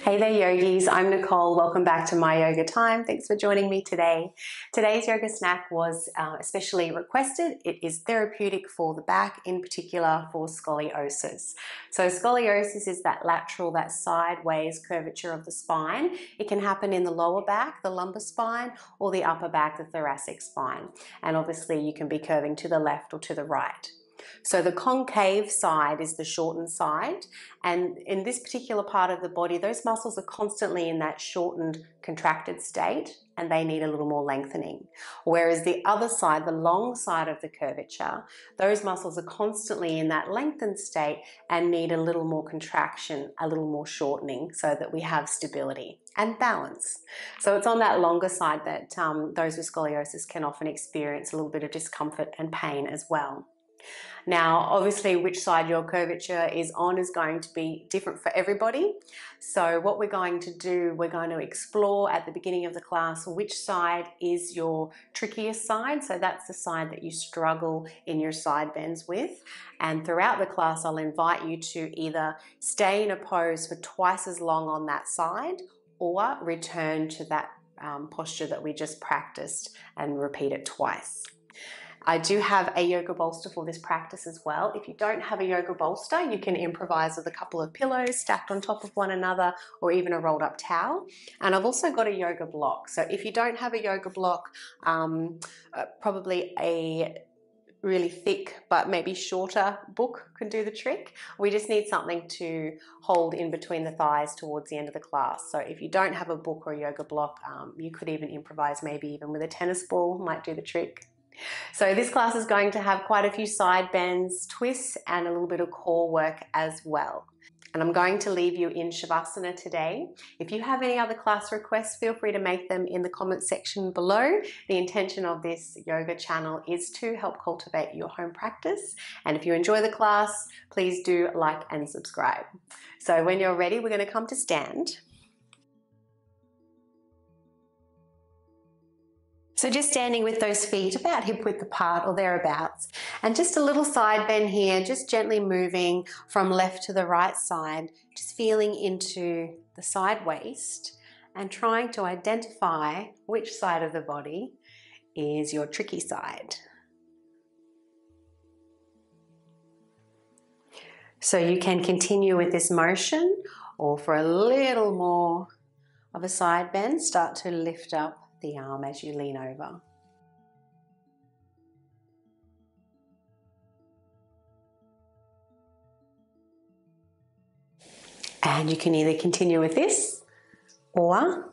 Hey there yogis, I'm Nicole. Welcome back to My Yoga Time. Thanks for joining me today. Today's yoga snack was especially requested. It is therapeutic for the back, in particular for scoliosis. So scoliosis is that lateral, that sideways curvature of the spine. It can happen in the lower back, the lumbar spine, or the upper back, the thoracic spine. And obviously you can be curving to the left or to the right. So the concave side is the shortened side, and in this particular part of the body, those muscles are constantly in that shortened, contracted state, and they need a little more lengthening. Whereas the other side, the long side of the curvature, those muscles are constantly in that lengthened state and need a little more contraction, a little more shortening, so that we have stability and balance. So it's on that longer side that those with scoliosis can often experience a little bit of discomfort and pain as well. Now, obviously, which side your curvature is on is going to be different for everybody. So what we're going to do, we're going to explore at the beginning of the class which side is your trickiest side. So that's the side that you struggle in your side bends with. And throughout the class, I'll invite you to either stay in a pose for twice as long on that side or return to that posture that we just practiced and repeat it twice. I do have a yoga bolster for this practice as well. If you don't have a yoga bolster, you can improvise with a couple of pillows stacked on top of one another, or even a rolled up towel. And I've also got a yoga block. So if you don't have a yoga block, probably a really thick but maybe shorter book can do the trick. We just need something to hold in between the thighs towards the end of the class. So if you don't have a book or a yoga block, you could even improvise maybe even with a tennis ball, might do the trick. So this class is going to have quite a few side bends, twists, and a little bit of core work as well. And I'm going to leave you in Shavasana today. If you have any other class requests, feel free to make them in the comment section below. The intention of this yoga channel is to help cultivate your home practice. And if you enjoy the class, please do like and subscribe. So when you're ready, we're going to come to stand. So just standing with those feet about hip width apart or thereabouts, and just a little side bend here, just gently moving from left to the right side, just feeling into the side waist and trying to identify which side of the body is your tricky side. So you can continue with this motion, or for a little more of a side bend, start to lift up the arm as you lean over. And you can either continue with this, or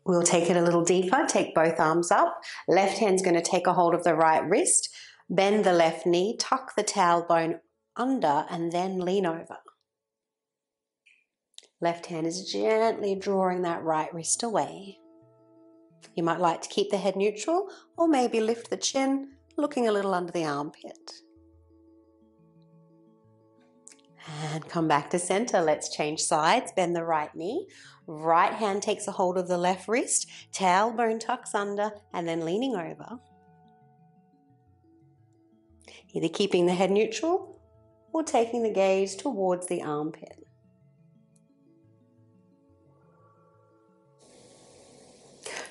we'll take it a little deeper. Take both arms up. Left hand's going to take a hold of the right wrist, bend the left knee, tuck the tailbone under, and then lean over. Left hand is gently drawing that right wrist away. You might like to keep the head neutral, or maybe lift the chin, looking a little under the armpit. And come back to center. Let's change sides. Bend the right knee. Right hand takes a hold of the left wrist. Tailbone tucks under, and then leaning over. Either keeping the head neutral or taking the gaze towards the armpit.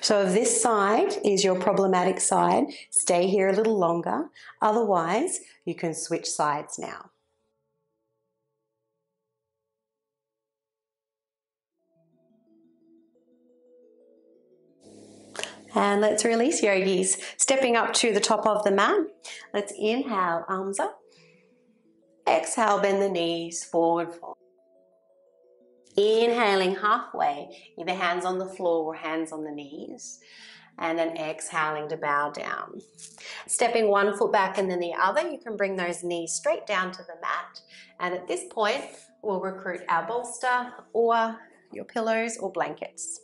So if this side is your problematic side, stay here a little longer. Otherwise, you can switch sides now. And let's release, yogis. Stepping up to the top of the mat. Let's inhale, arms up. Exhale, bend the knees, forward fold. Inhaling halfway, either hands on the floor or hands on the knees. And then exhaling to bow down. Stepping one foot back and then the other, you can bring those knees straight down to the mat. And at this point, we'll recruit our bolster or your pillows or blankets.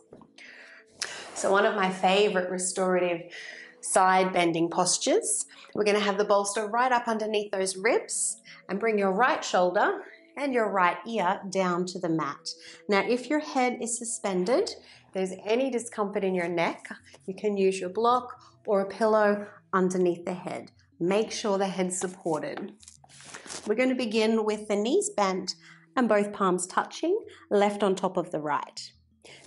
So one of my favorite restorative side bending postures, we're going to have the bolster right up underneath those ribs and bring your right shoulder and your right ear down to the mat. Now, if your head is suspended, if there's any discomfort in your neck, you can use your block or a pillow underneath the head. Make sure the head's supported. We're going to begin with the knees bent and both palms touching, left on top of the right.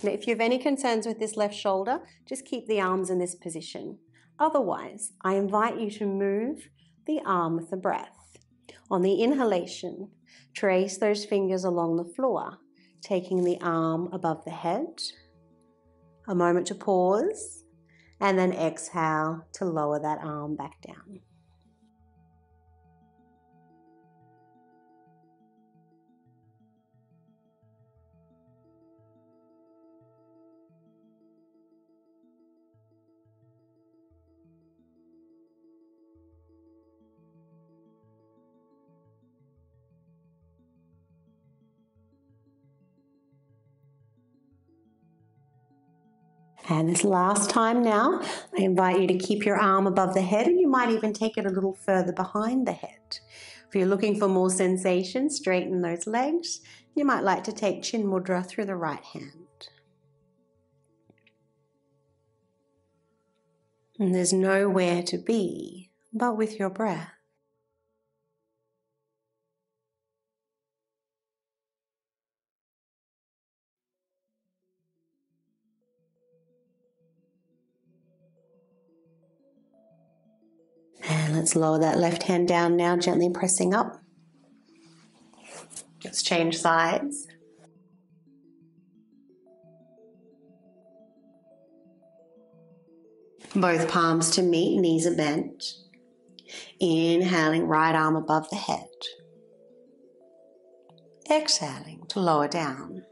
Now, if you have any concerns with this left shoulder, just keep the arms in this position. Otherwise, I invite you to move the arm with the breath. On the inhalation, trace those fingers along the floor, taking the arm above the head. A moment to pause, and then exhale to lower that arm back down. And this last time now, I invite you to keep your arm above the head, and you might even take it a little further behind the head. If you're looking for more sensation, straighten those legs. You might like to take Chin Mudra through the right hand. And there's nowhere to be but with your breath. And let's lower that left hand down now, gently pressing up. Let's change sides. Both palms to meet, knees are bent. Inhaling, right arm above the head. Exhaling to lower down.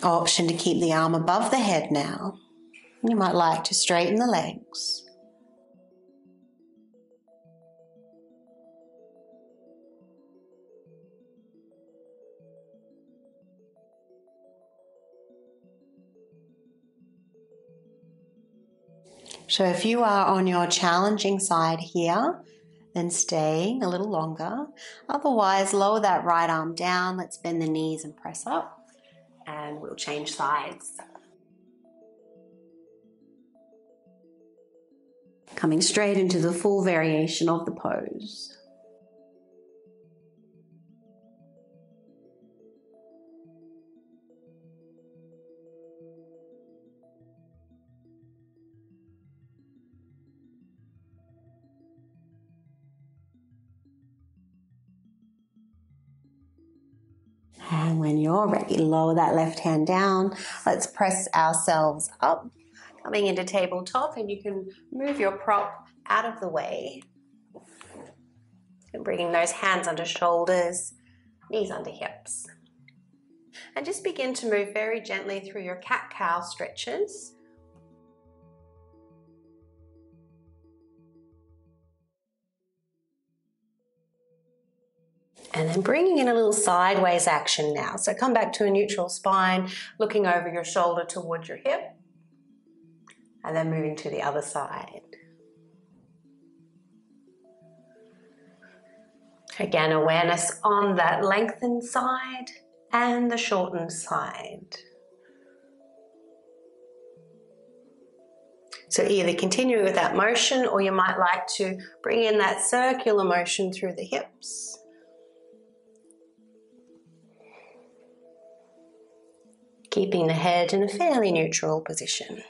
Option to keep the arm above the head now. You might like to straighten the legs. So if you are on your challenging side here, then stay a little longer. Otherwise, lower that right arm down. Let's bend the knees and press up. And we'll change sides. Coming straight into the full variation of the pose. And when you're ready, lower that left hand down. Let's press ourselves up, coming into tabletop, and you can move your prop out of the way. And bringing those hands under shoulders, knees under hips. And just begin to move very gently through your cat-cow stretches. And then bringing in a little sideways action now. So come back to a neutral spine, looking over your shoulder towards your hip. And then moving to the other side. Again, awareness on that lengthened side and the shortened side. So either continue with that motion, or you might like to bring in that circular motion through the hips. Keeping the head in a fairly neutral position.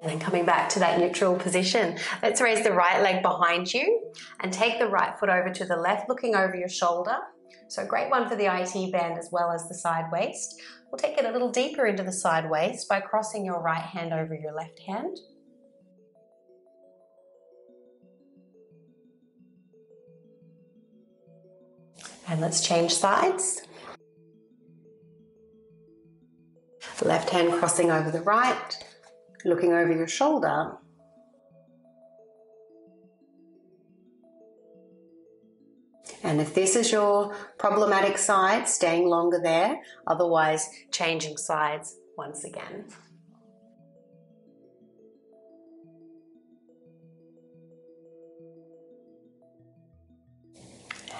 And then coming back to that neutral position, let's raise the right leg behind you and take the right foot over to the left, looking over your shoulder. So a great one for the IT band as well as the side waist. We'll take it a little deeper into the side waist by crossing your right hand over your left hand. And let's change sides. Left hand crossing over the right, looking over your shoulder. And if this is your problematic side, staying longer there, otherwise changing sides once again.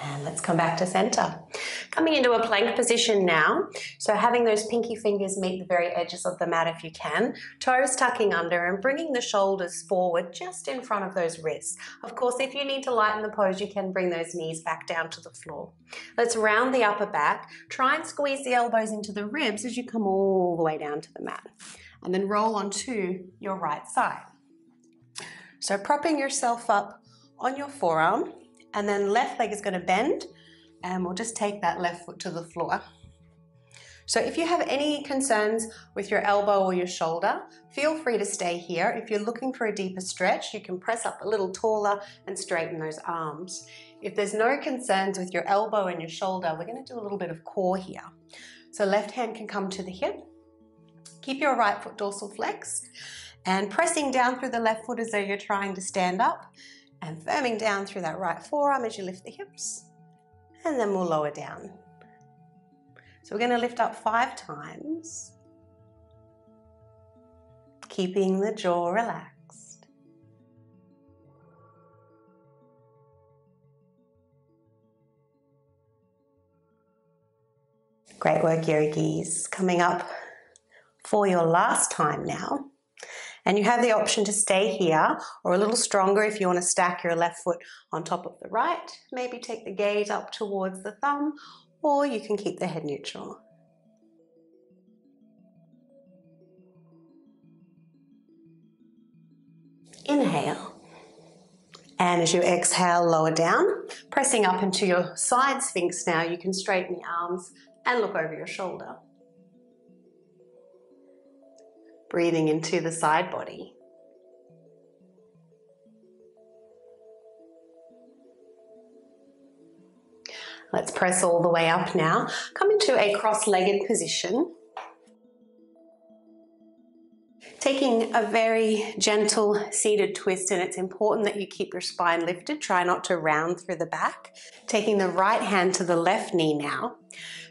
And let's come back to center. Coming into a plank position now. So having those pinky fingers meet the very edges of the mat if you can, toes tucking under and bringing the shoulders forward just in front of those wrists. Of course, if you need to lighten the pose, you can bring those knees back down to the floor. Let's round the upper back. Try and squeeze the elbows into the ribs as you come all the way down to the mat. And then roll onto your right side. So propping yourself up on your forearm, and then left leg is going to bend, and we'll just take that left foot to the floor. So if you have any concerns with your elbow or your shoulder, feel free to stay here. If you're looking for a deeper stretch, you can press up a little taller and straighten those arms. If there's no concerns with your elbow and your shoulder, we're going to do a little bit of core here. So left hand can come to the hip. Keep your right foot dorsal flexed and pressing down through the left foot as though you're trying to stand up, and firming down through that right forearm as you lift the hips, and then we'll lower down. So we're going to lift up 5 times, keeping the jaw relaxed. Great work, yogis. Coming up for your last time now. And you have the option to stay here or a little stronger if you want to stack your left foot on top of the right. Maybe take the gaze up towards the thumb, or you can keep the head neutral. Inhale. And as you exhale, lower down. Pressing up into your side sphinx now, you can straighten the arms and look over your shoulder. Breathing into the side body. Let's press all the way up now. Come into a cross-legged position. Taking a very gentle seated twist, and it's important that you keep your spine lifted. Try not to round through the back. Taking the right hand to the left knee now.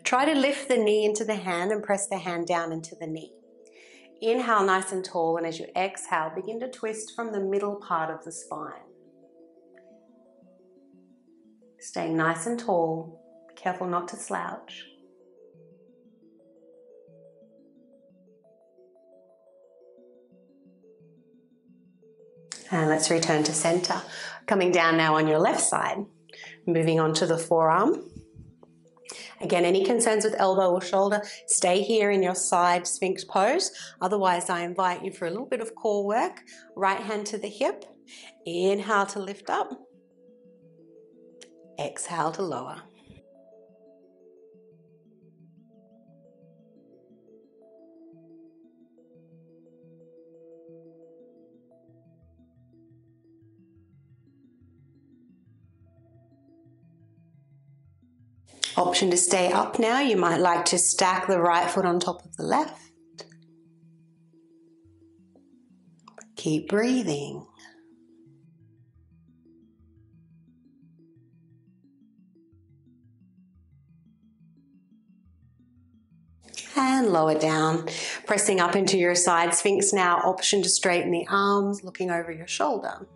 Try to lift the knee into the hand and press the hand down into the knee. Inhale nice and tall, and as you exhale, begin to twist from the middle part of the spine. Staying nice and tall, be careful not to slouch. And let's return to center. Coming down now on your left side, moving on to the forearm. Again, any concerns with elbow or shoulder, stay here in your side sphinx pose. Otherwise, I invite you for a little bit of core work. Right hand to the hip. Inhale to lift up. Exhale to lower. Option to stay up now. You might like to stack the right foot on top of the left. Keep breathing. And lower down. Pressing up into your side sphinx now. Option to straighten the arms, looking over your shoulder.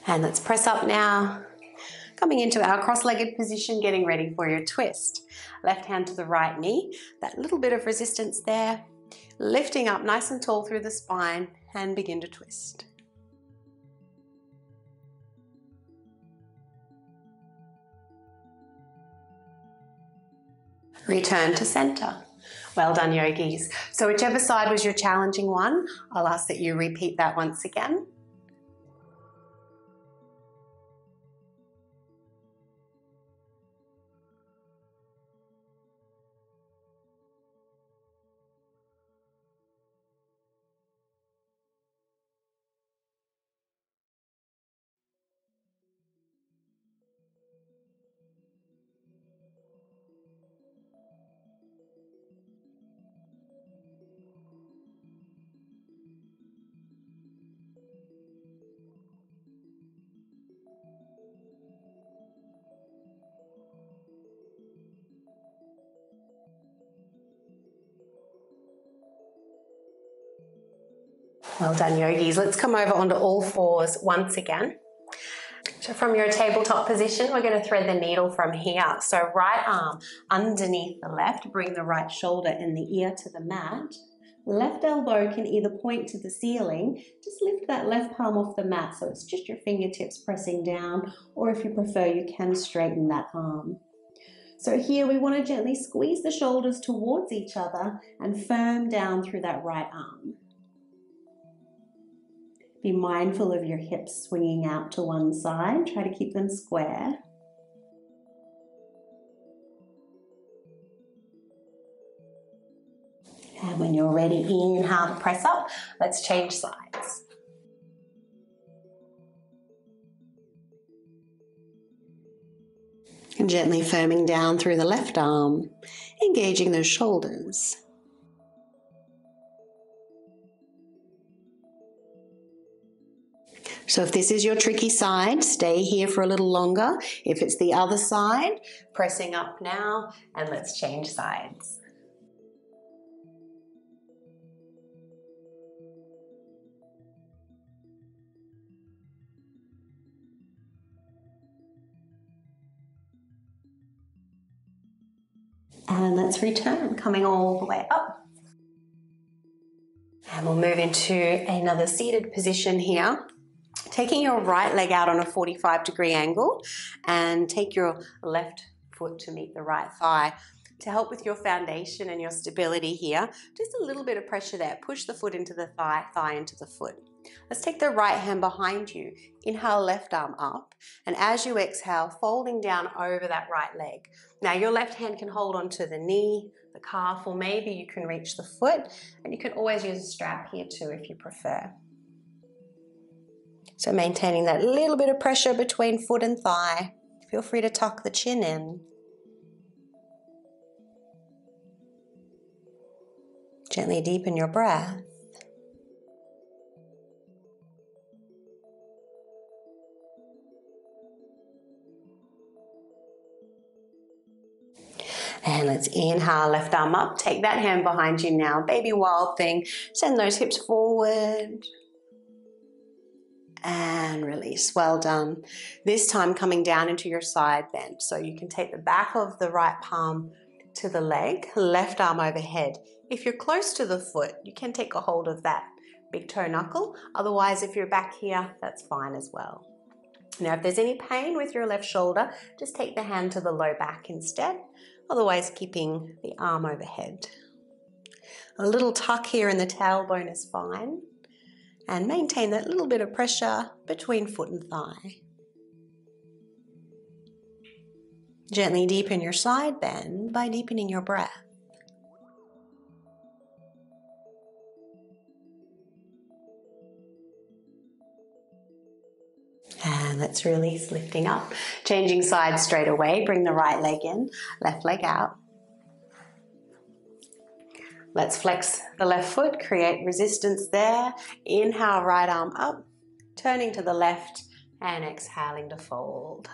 And let's press up now. Coming into our cross-legged position, getting ready for your twist. Left hand to the right knee. That little bit of resistance there. Lifting up nice and tall through the spine and begin to twist. Return to center. Well done, yogis. So whichever side was your challenging one, I'll ask that you repeat that once again. Well done, yogis. Let's come over onto all fours once again. So from your tabletop position, we're going to thread the needle from here. So right arm underneath the left, bring the right shoulder and the ear to the mat. Left elbow can either point to the ceiling, just lift that left palm off the mat so it's just your fingertips pressing down, or if you prefer, you can straighten that arm. So here we want to gently squeeze the shoulders towards each other and firm down through that right arm. Be mindful of your hips swinging out to one side. Try to keep them square. And when you're ready, inhale to press up. Let's change sides. And gently firming down through the left arm, engaging those shoulders. So if this is your tricky side, stay here for a little longer. If it's the other side, pressing up now, and let's change sides. And let's return, coming all the way up. And we'll move into another seated position here. Taking your right leg out on a 45-degree angle and take your left foot to meet the right thigh. To help with your foundation and your stability here, just a little bit of pressure there. Push the foot into the thigh, thigh into the foot. Let's take the right hand behind you. Inhale, left arm up. And as you exhale, folding down over that right leg. Now your left hand can hold onto the knee, the calf, or maybe you can reach the foot. And you can always use a strap here too if you prefer. So maintaining that little bit of pressure between foot and thigh. Feel free to tuck the chin in. Gently deepen your breath. And let's inhale, left arm up. Take that hand behind you now. Baby wild thing. Send those hips forward. And release. Well done. This time coming down into your side bend. So you can take the back of the right palm to the leg, left arm overhead. If you're close to the foot, you can take a hold of that big toe knuckle. Otherwise, if you're back here, that's fine as well. Now, if there's any pain with your left shoulder, just take the hand to the low back instead. Otherwise, keeping the arm overhead. A little tuck here in the tailbone is fine. And maintain that little bit of pressure between foot and thigh. Gently deepen your side bend by deepening your breath. And let's release, lifting up. Changing sides straight away. Bring the right leg in, left leg out. Let's flex the left foot, create resistance there. Inhale, right arm up, turning to the left and exhaling to fold.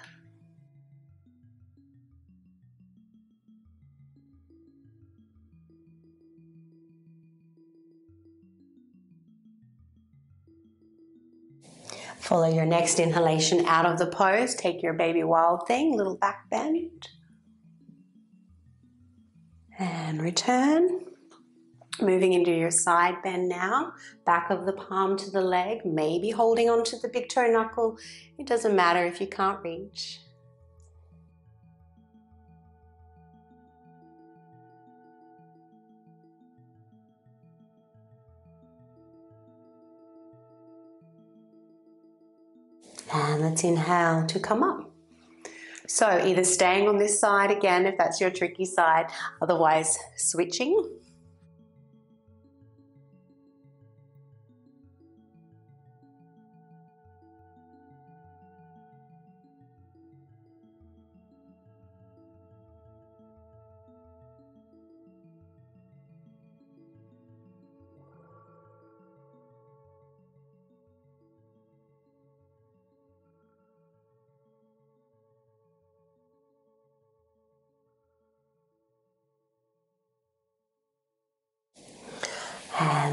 Follow your next inhalation out of the pose. Take your baby wild thing, little back bend. And return. Moving into your side bend now, back of the palm to the leg, maybe holding onto the big toe knuckle. It doesn't matter if you can't reach. And let's inhale to come up. So either staying on this side again if that's your tricky side, otherwise switching.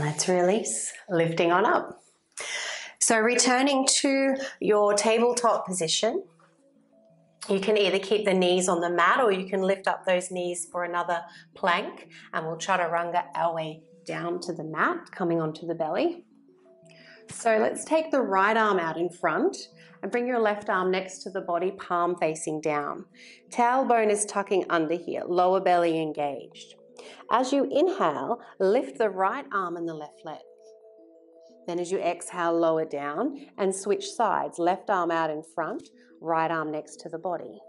let's release, lifting on up. So returning to your tabletop position, you can either keep the knees on the mat or you can lift up those knees for another plank, and we'll chaturanga our way down to the mat, coming onto the belly. So let's take the right arm out in front and bring your left arm next to the body, palm facing down. Tailbone is tucking under here, lower belly engaged. As you inhale, lift the right arm and the left leg. Then as you exhale, lower down and switch sides. Left arm out in front, right arm next to the body.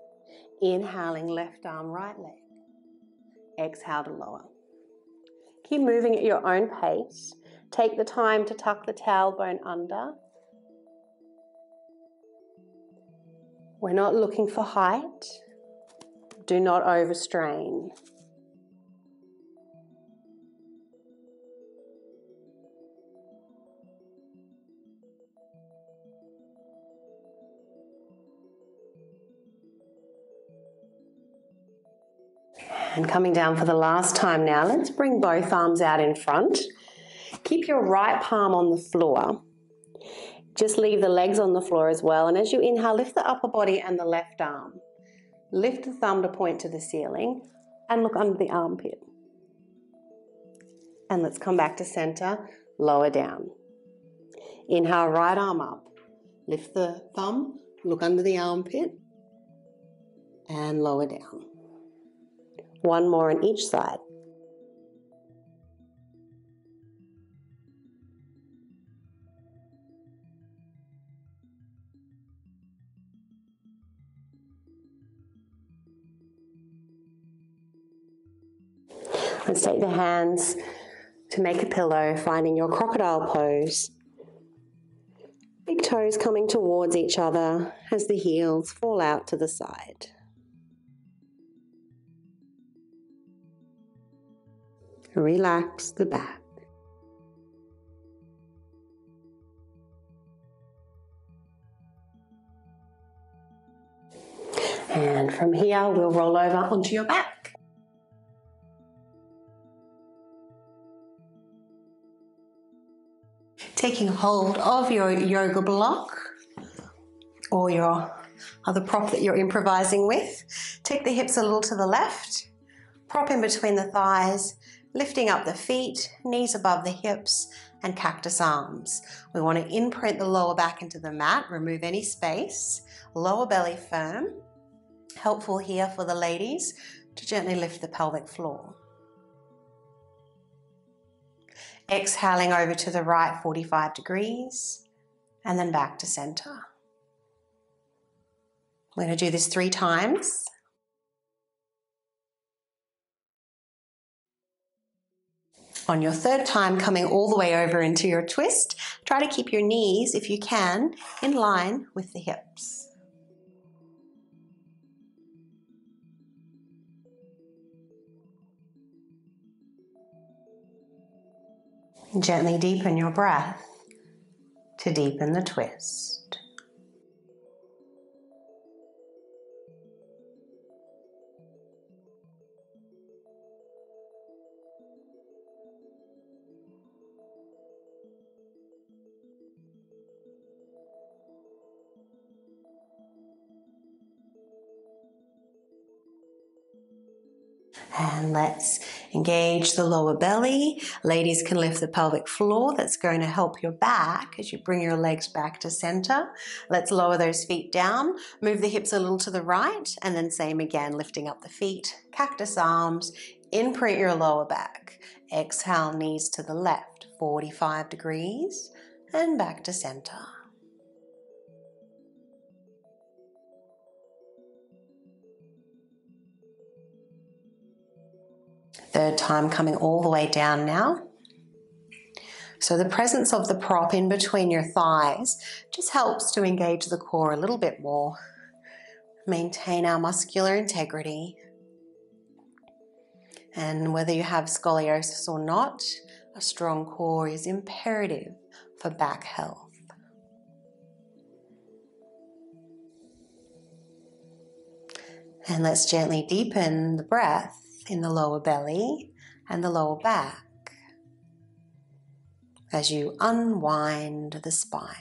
Inhaling, left arm, right leg. Exhale to lower. Keep moving at your own pace. Take the time to tuck the tailbone under. We're not looking for height. Do not overstrain. And coming down for the last time now, let's bring both arms out in front. Keep your right palm on the floor. Just leave the legs on the floor as well. And as you inhale, lift the upper body and the left arm. Lift the thumb to point to the ceiling and look under the armpit. And let's come back to center, lower down. Inhale, right arm up. Lift the thumb, look under the armpit and lower down. One more on each side. Let's take the hands to make a pillow, finding your crocodile pose. Big toes coming towards each other as the heels fall out to the side. Relax the back. And from here, we'll roll over onto your back. Taking hold of your yoga block or your other prop that you're improvising with. Take the hips a little to the left, prop in between the thighs, lifting up the feet, knees above the hips, and cactus arms. We want to imprint the lower back into the mat, remove any space, lower belly firm. Helpful here for the ladies to gently lift the pelvic floor. Exhaling over to the right 45 degrees and then back to center. We're going to do this 3 times. On your 3rd time, coming all the way over into your twist, try to keep your knees, if you can, in line with the hips. Gently deepen your breath to deepen the twist. And let's engage the lower belly. Ladies can lift the pelvic floor. That's going to help your back as you bring your legs back to center. Let's lower those feet down. Move the hips a little to the right and then same again, lifting up the feet, cactus arms, imprint your lower back. Exhale, knees to the left, 45 degrees and back to center. Third time coming all the way down now. So the presence of the prop in between your thighs just helps to engage the core a little bit more. Maintain our muscular integrity. And whether you have scoliosis or not, a strong core is imperative for back health. And let's gently deepen the breath in the lower belly and the lower back. as you unwind the spine.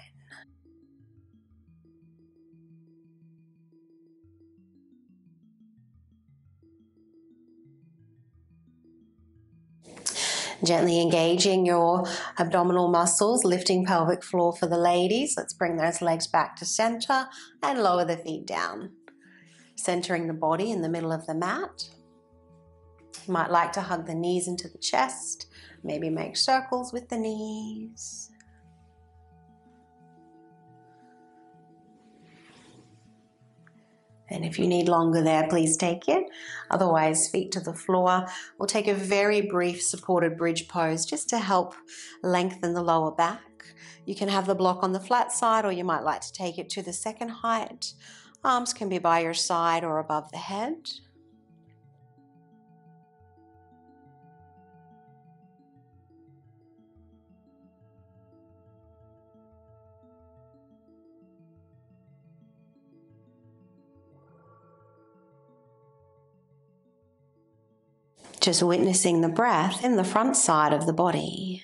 Gently engaging your abdominal muscles, lifting pelvic floor for the ladies. Let's bring those legs back to center and lower the feet down. Centering the body in the middle of the mat. You might like to hug the knees into the chest, maybe make circles with the knees. And if you need longer there, please take it. Otherwise, feet to the floor. We'll take a very brief supported bridge pose just to help lengthen the lower back. You can have the block on the flat side, or you might like to take it to the second height. Arms can be by your side or above the head. Just witnessing the breath in the front side of the body.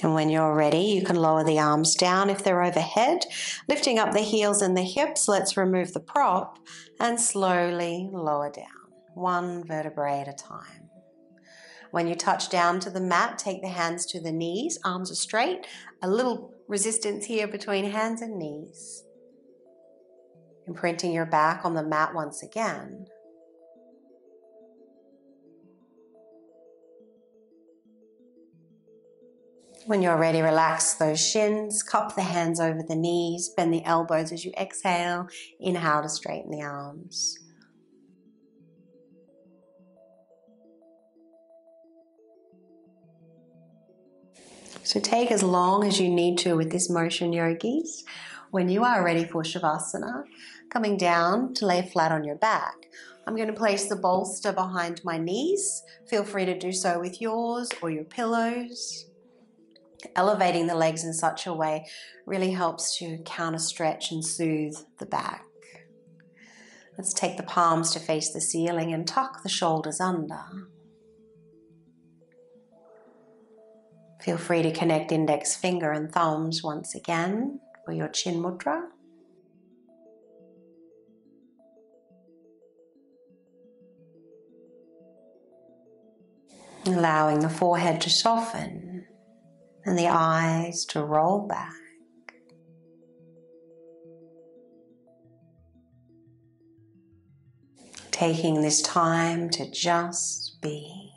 And when you're ready, you can lower the arms down if they're overhead, lifting up the heels and the hips. Let's remove the prop and slowly lower down, one vertebrae at a time. When you touch down to the mat, take the hands to the knees, arms are straight, a little resistance here between hands and knees. Imprinting your back on the mat once again. When you're ready, relax those shins, cup the hands over the knees, bend the elbows as you exhale, inhale to straighten the arms. So take as long as you need to with this motion, yogis. When you are ready for Shavasana, coming down to lay flat on your back. I'm going to place the bolster behind my knees. Feel free to do so with yours or your pillows. Elevating the legs in such a way really helps to counter stretch and soothe the back. Let's take the palms to face the ceiling and tuck the shoulders under. Feel free to connect index finger and thumbs once again for your chin mudra. Allowing the forehead to soften and the eyes to roll back. Taking this time to just be.